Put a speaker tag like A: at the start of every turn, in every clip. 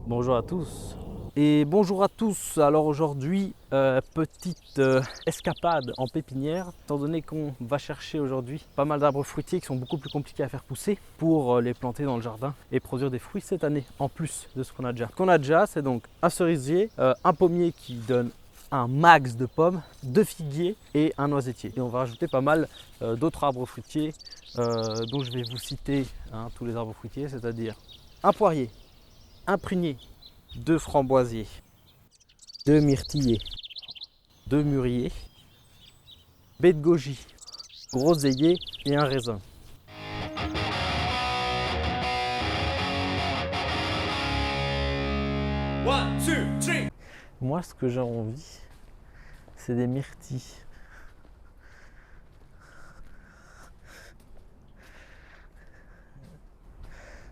A: Bonjour à tous. Et bonjour à tous. Alors aujourd'hui, petite escapade en pépinière, étant donné qu'on va chercher aujourd'hui pas mal d'arbres fruitiers qui sont beaucoup plus compliqués à faire pousser pour les planter dans le jardin et produire des fruits cette année, en plus de ce qu'on a déjà. Ce qu'on a déjà, c'est donc un cerisier, un pommier qui donne un max de pommes, deux figuiers et un noisetier. Et on va rajouter pas mal d'autres arbres fruitiers dont je vais vous citer tous les arbres fruitiers, c'est-à-dire un poirier, un prunier, deux framboisiers, deux myrtillers, deux mûriers, baie de goji, groseillier et un raisin. One, two, three. Moi, ce que j'ai envie, c'est des myrtilles.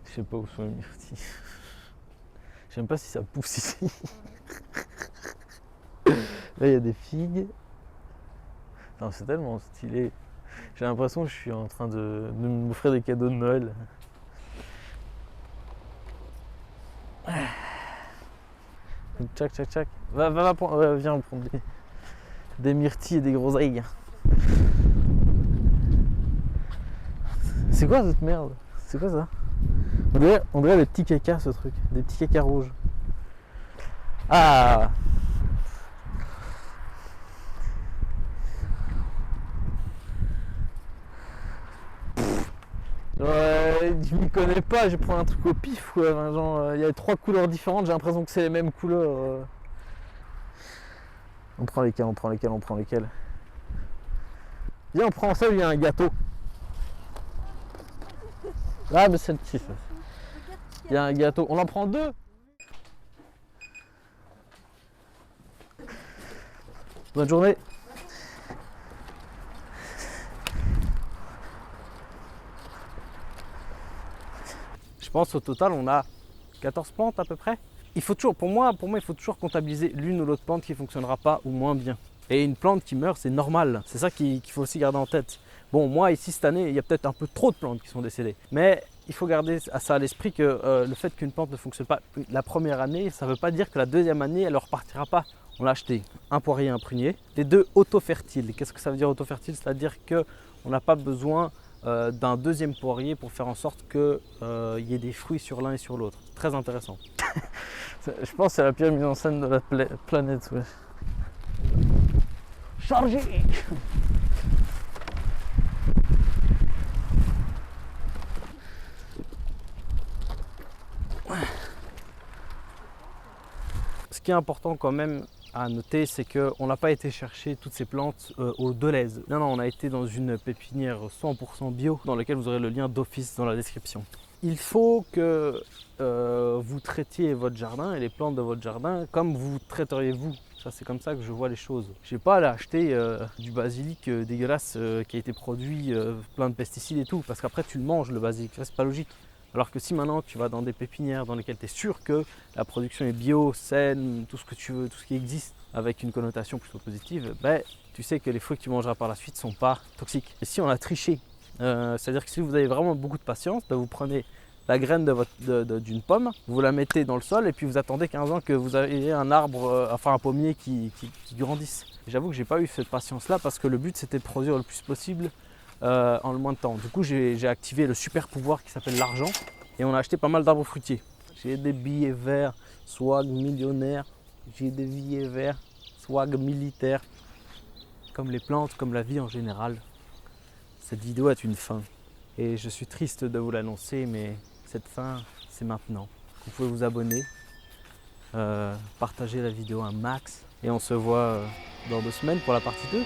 A: Je sais pas où sont les myrtilles. Je sais même pas si ça pousse ici. Là, il y a des figues. Non, c'est tellement stylé. J'ai l'impression que je suis en train de m'offrir des cadeaux de Noël. Tchac, tchac, tchac. Viens prendre des myrtilles et des groseilles. C'est quoi cette merde? C'est quoi ça? On dirait des petits cacas, ce truc. Des petits cacas rouges. Ah! Je m'y connais pas, je prends un truc au pif. Ouais. Enfin, genre, il y a trois couleurs différentes, j'ai l'impression que c'est les mêmes couleurs. On prend lesquelles, on prend lesquelles, on prend lesquelles. Viens, on prend ça, il y a un gâteau. Ah, mais c'est le petit. Il y a un gâteau. On en prend deux. Bonne journée. Je pense au total, on a 14 plantes à peu près. Il faut toujours, pour moi, il faut toujours comptabiliser l'une ou l'autre plante qui ne fonctionnera pas ou moins bien. Et une plante qui meurt, c'est normal. C'est ça qu'il faut aussi garder en tête. Bon, moi, ici, cette année, il y a peut-être un peu trop de plantes qui sont décédées. Mais il faut garder ça à l'esprit que le fait qu'une plante ne fonctionne pas la première année, ça ne veut pas dire que la deuxième année, elle ne repartira pas. On a acheté un poirier et un prunier. Les deux auto-fertiles. Qu'est-ce que ça veut dire auto-fertile? C'est-à-dire qu'on n'a pas besoin d'un deuxième poirier pour faire en sorte qu'il y ait des fruits sur l'un et sur l'autre. Très intéressant. Je pense que c'est la pire mise en scène de la planète. Ouais. Chargé. Ce qui est important quand même à noter, c'est qu'on n'a pas été chercher toutes ces plantes au Deleuze. Non, on a été dans une pépinière 100% bio, dans laquelle vous aurez le lien d'office dans la description. Il faut que vous traitiez votre jardin et les plantes de votre jardin comme vous traiteriez vous. Ça, c'est comme ça que je vois les choses. Je n'ai pas allé acheter du basilic dégueulasse qui a été produit plein de pesticides et tout, parce qu'après tu le manges le basilic, ça c'est pas logique. Alors que si maintenant tu vas dans des pépinières dans lesquelles tu es sûr que la production est bio, saine, tout ce que tu veux, tout ce qui existe avec une connotation plutôt positive, ben, tu sais que les fruits que tu mangeras par la suite ne sont pas toxiques. Et si on a triché, c'est-à-dire que si vous avez vraiment beaucoup de patience, ben vous prenez la graine d'une pomme, vous la mettez dans le sol et puis vous attendez 15 ans que vous ayez un arbre, enfin un pommier qui grandisse. J'avoue que j'ai pas eu cette patience-là parce que le but c'était de produire le plus possible en le moins de temps. Du coup, j'ai activé le super pouvoir qui s'appelle l'argent et on a acheté pas mal d'arbres fruitiers. J'ai des billets verts, swag millionnaire, j'ai des billets verts, swag militaire. Comme les plantes, comme la vie en général, cette vidéo a une fin. Et je suis triste de vous l'annoncer, mais cette fin, c'est maintenant. Vous pouvez vous abonner, partager la vidéo un max et on se voit dans 2 semaines pour la partie 2.